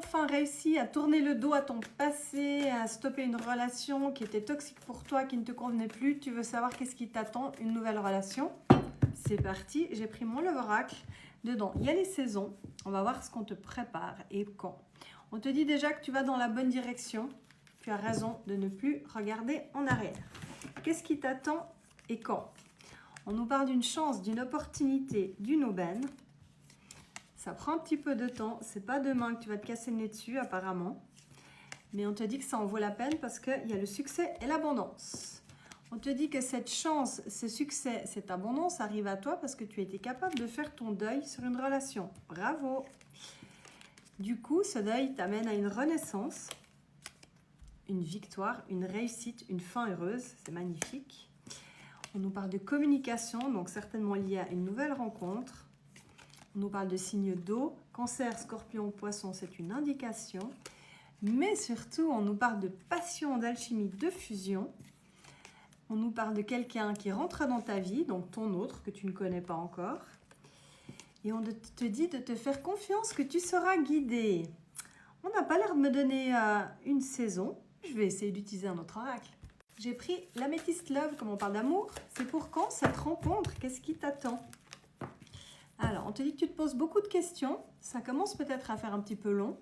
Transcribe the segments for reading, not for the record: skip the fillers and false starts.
enfin réussi à tourner le dos à ton passé, à stopper une relation qui était toxique pour toi, qui ne te convenait plus. Tu veux savoir qu'est-ce qui t'attend, une nouvelle relation? C'est parti, j'ai pris mon oracle. Dedans, il y a les saisons. On va voir ce qu'on te prépare et quand. On te dit déjà que tu vas dans la bonne direction. Tu as raison de ne plus regarder en arrière. Qu'est-ce qui t'attend et quand? On nous parle d'une chance, d'une opportunité, d'une aubaine. Ça prend un petit peu de temps. C'est pas demain que tu vas te casser le nez dessus, apparemment. Mais on te dit que ça en vaut la peine parce qu'il y a le succès et l'abondance. On te dit que cette chance, ce succès, cette abondance arrive à toi parce que tu as été capable de faire ton deuil sur une relation. Bravo! Du coup, ce deuil t'amène à une renaissance, une victoire, une réussite, une fin heureuse. C'est magnifique. On nous parle de communication, donc certainement liée à une nouvelle rencontre. On nous parle de signes d'eau. Cancer, Scorpion, Poisson, c'est une indication. Mais surtout, on nous parle de passion, d'alchimie, de fusion. On nous parle de quelqu'un qui rentre dans ta vie, donc ton autre, que tu ne connais pas encore. Et on te dit de te faire confiance, que tu seras guidé. On n'a pas l'air de me donner une saison. Je vais essayer d'utiliser un autre oracle. J'ai pris l'améthyste love, comme on parle d'amour. C'est pour quand cette rencontre? Qu'est-ce qui t'attend? Alors, on te dit que tu te poses beaucoup de questions. Ça commence peut-être à faire un petit peu long.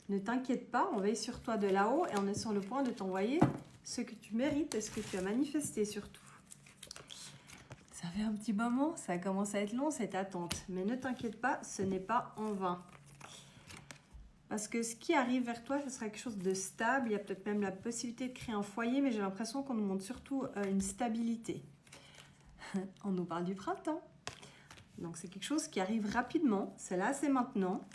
Ne t'inquiète pas, on veille sur toi de là-haut et on est sur le point de t'envoyer ce que tu mérites et ce que tu as manifesté surtout. Ça fait un petit moment, ça commence à être long cette attente. Mais ne t'inquiète pas, ce n'est pas en vain. Parce que ce qui arrive vers toi, ce sera quelque chose de stable. Il y a peut-être même la possibilité de créer un foyer, mais j'ai l'impression qu'on nous montre surtout une stabilité. On nous parle du printemps. Donc c'est quelque chose qui arrive rapidement. C'est là, c'est maintenant.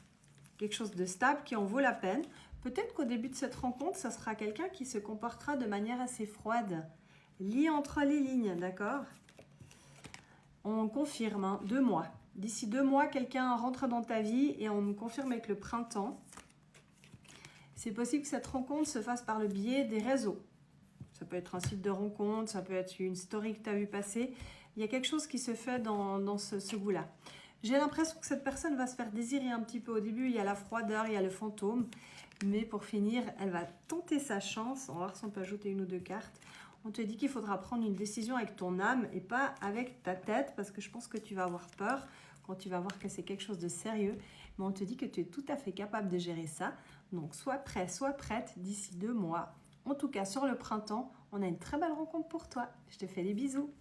Quelque chose de stable qui en vaut la peine. Peut-être qu'au début de cette rencontre, ça sera quelqu'un qui se comportera de manière assez froide. Lis entre les lignes, d'accord? On confirme, hein, 2 mois. D'ici 2 mois, quelqu'un rentre dans ta vie et on nous confirme avec le printemps. C'est possible que cette rencontre se fasse par le biais des réseaux. Ça peut être un site de rencontre, ça peut être une story que tu as vu passer. Il y a quelque chose qui se fait dans ce goût-là. J'ai l'impression que cette personne va se faire désirer un petit peu au début. Il y a la froideur, il y a le fantôme. Mais pour finir, elle va tenter sa chance. On va voir si on peut ajouter 1 ou 2 cartes. On te dit qu'il faudra prendre une décision avec ton âme et pas avec ta tête. Parce que je pense que tu vas avoir peur quand tu vas voir que c'est quelque chose de sérieux. Mais on te dit que tu es tout à fait capable de gérer ça. Donc sois prêt, sois prête d'ici 2 mois. En tout cas, sur le printemps, on a une très belle rencontre pour toi. Je te fais des bisous.